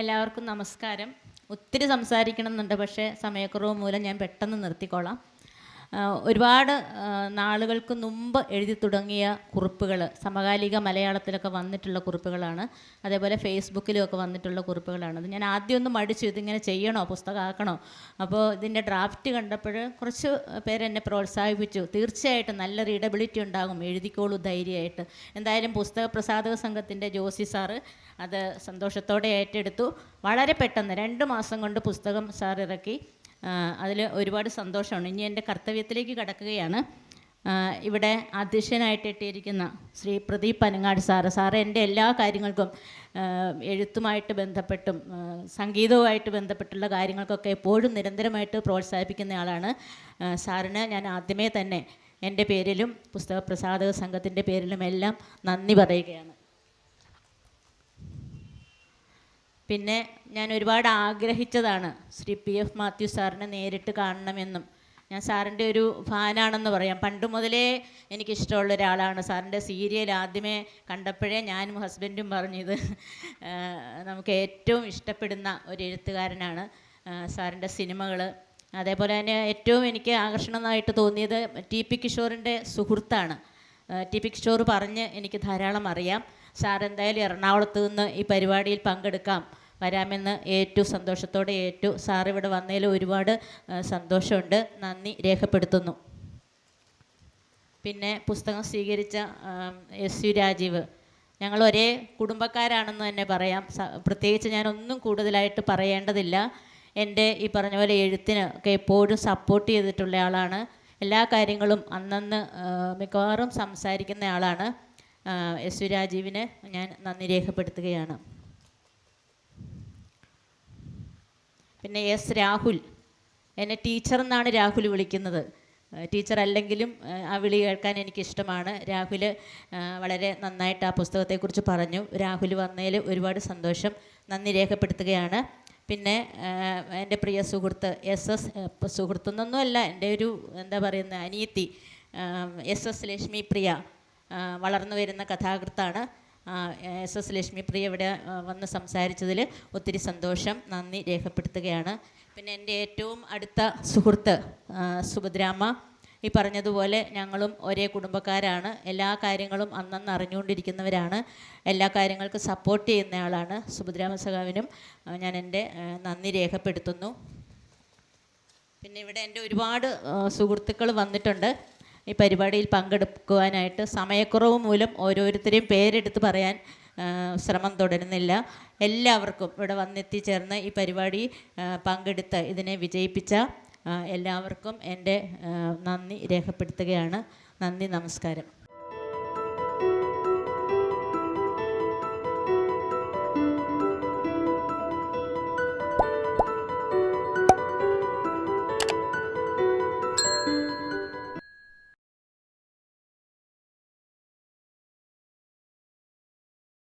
എല്ലാവർക്കും നമസ്കാരം. ഒത്തിരി സംസാരിക്കണം എന്നുണ്ട്, പക്ഷേ സമയക്കുറവ് മൂലം ഞാൻ പെട്ടെന്ന് നിർത്തിക്കോളാം. ഒരുപാട് നാളുകൾക്ക് മുമ്പ് എഴുതി തുടങ്ങിയ കുറിപ്പുകൾ സമകാലിക മലയാളത്തിലൊക്കെ വന്നിട്ടുള്ള കുറിപ്പുകളാണ്. അതേപോലെ ഫേസ്ബുക്കിലുമൊക്കെ വന്നിട്ടുള്ള കുറിപ്പുകളാണ്. അത് ഞാൻ ആദ്യം ഒന്ന് മടിച്ചു, ഇതിങ്ങനെ ചെയ്യണോ, പുസ്തകമാക്കണോ. അപ്പോൾ ഇതിൻ്റെ ഡ്രാഫ്റ്റ് കണ്ടപ്പോൾ കുറച്ച് പേരെന്നെ പ്രോത്സാഹിപ്പിച്ചു. തീർച്ചയായിട്ടും നല്ല റീഡബിലിറ്റി ഉണ്ടാകും, എഴുതിക്കോളൂ ധൈര്യമായിട്ട്. എന്തായാലും പുസ്തക പ്രസാധക സംഘത്തിൻ്റെ ജോസി സാറ് അത് സന്തോഷത്തോടെ ഏറ്റെടുത്തു. വളരെ പെട്ടെന്ന് 2 മാസം കൊണ്ട് പുസ്തകം സാർ ഇറക്കി. അതിൽ ഒരുപാട് സന്തോഷമാണ്. ഇനി എൻ്റെ കർത്തവ്യത്തിലേക്ക് കടക്കുകയാണ്. ഇവിടെ അധ്യക്ഷനായിട്ട് എത്തിയിരിക്കുന്ന ശ്രീ പ്രദീപ് പനങ്ങാട് സാറ് എൻ്റെ എല്ലാ കാര്യങ്ങൾക്കും, എഴുത്തുമായിട്ട് ബന്ധപ്പെട്ടും സംഗീതവുമായിട്ട് ബന്ധപ്പെട്ടുള്ള കാര്യങ്ങൾക്കൊക്കെ എപ്പോഴും നിരന്തരമായിട്ട് പ്രോത്സാഹിപ്പിക്കുന്ന ആളാണ്. സാറിന് ഞാൻ ആദ്യമേ തന്നെ എൻ്റെ പേരിലും പുസ്തക പ്രസാധക സംഘത്തിൻ്റെ പേരിലും എല്ലാം നന്ദി പറയുകയാണ്. പിന്നെ ഞാൻ ഒരുപാട് ആഗ്രഹിച്ചതാണ് ശ്രീ PF മാത്യു സാറിനെ നേരിട്ട് കാണണമെന്നും. ഞാൻ സാറിൻ്റെ ഒരു ഫാനാണെന്ന് പറയാം. പണ്ട് മുതലേ എനിക്കിഷ്ടമുള്ള ഒരാളാണ്. സാറിൻ്റെ സീരിയൽ ആദ്യമേ കണ്ടപ്പോഴേ ഞാനും ഹസ്ബൻഡും പറഞ്ഞത് നമുക്ക് ഏറ്റവും ഇഷ്ടപ്പെടുന്ന ഒരു എഴുത്തുകാരനാണ്. സാറിൻ്റെ സിനിമകൾ, അതേപോലെ തന്നെ ഏറ്റവും എനിക്ക് ആകർഷണമായിട്ട് തോന്നിയത് TP കിഷോറിൻ്റെ സുഹൃത്താണ്. TP കിഷോർ പറഞ്ഞ് എനിക്ക് ധാരാളം അറിയാം. സാർ എന്തായാലും എറണാകുളത്ത് നിന്ന് ഈ പരിപാടിയിൽ വരാമെന്ന് ഏറ്റവും സന്തോഷത്തോടെ ഏറ്റു. സാർ ഇവിടെ വന്നതിൽ ഒരുപാട് സന്തോഷമുണ്ട്, നന്ദി രേഖപ്പെടുത്തുന്നു. പിന്നെ പുസ്തകം സ്വീകരിച്ച SU രാജീവ്, ഞങ്ങൾ ഒരേ കുടുംബക്കാരാണെന്ന് തന്നെ പറയാം. പ്രത്യേകിച്ച് ഞാനൊന്നും കൂടുതലായിട്ട് പറയേണ്ടതില്ല. എൻ്റെ ഈ പറഞ്ഞ പോലെ എഴുത്തിന് ഒക്കെ എപ്പോഴും സപ്പോർട്ട് ചെയ്തിട്ടുള്ള ആളാണ്. എല്ലാ കാര്യങ്ങളും അന്നന്ന് മിക്കവാറും സംസാരിക്കുന്ന ആളാണ്. SU രാജീവിന് ഞാൻ നന്ദി രേഖപ്പെടുത്തുകയാണ്. പിന്നെ S രാഹുൽ, എന്നെ ടീച്ചർ എന്നാണ് രാഹുൽ വിളിക്കുന്നത്. ടീച്ചർ അല്ലെങ്കിലും ആ വിളി കേൾക്കാൻ എനിക്കിഷ്ടമാണ്. രാഹുൽ വളരെ നന്നായിട്ട് ആ പുസ്തകത്തെക്കുറിച്ച് പറഞ്ഞു. രാഹുൽ വന്നതിൽ ഒരുപാട് സന്തോഷം, നന്ദി രേഖപ്പെടുത്തുകയാണ്. പിന്നെ എൻ്റെ പ്രിയ സുഹൃത്ത് SS, സുഹൃത്തൊന്നൊന്നുമല്ല, എൻ്റെ ഒരു എന്താ പറയുന്ന അനിയത്തി SS ലക്ഷ്മി പ്രിയ വളർന്നു വരുന്ന കഥാകൃത്താണ്. SS ലക്ഷ്മി പ്രിയ ഇവിടെ വന്ന് സംസാരിച്ചതിൽ ഒത്തിരി സന്തോഷം, നന്ദി രേഖപ്പെടുത്തുകയാണ്. പിന്നെ എൻ്റെ ഏറ്റവും അടുത്ത സുഹൃത്ത് സുഭദ്രാമ്മ, ഈ പറഞ്ഞതുപോലെ ഞങ്ങളും ഒരേ കുടുംബക്കാരാണ്. എല്ലാ കാര്യങ്ങളും അന്നന്ന് അറിഞ്ഞുകൊണ്ടിരിക്കുന്നവരാണ്. എല്ലാ കാര്യങ്ങൾക്കും സപ്പോർട്ട് ചെയ്യുന്നയാളാണ്. സുഭദ്രാമ സഖാവിനും ഞാൻ എൻ്റെ നന്ദി രേഖപ്പെടുത്തുന്നു. പിന്നെ ഇവിടെ എൻ്റെ ഒരുപാട് സുഹൃത്തുക്കൾ വന്നിട്ടുണ്ട് ഈ പരിപാടിയിൽ പങ്കെടുക്കുവാനായിട്ട്. സമയക്കുറവ് മൂലം ഓരോരുത്തരെയും പേരെടുത്ത് പറയാൻ ശ്രമം തുടരുന്നില്ല. എല്ലാവർക്കും ഇവിടെ വന്നെത്തിച്ചേർന്ന് ഈ പരിപാടി പങ്കെടുത്ത് ഇതിനെ വിജയിപ്പിച്ച എല്ലാവർക്കും എൻ്റെ നന്ദി രേഖപ്പെടുത്തുകയാണ്. നന്ദി, നമസ്കാരം.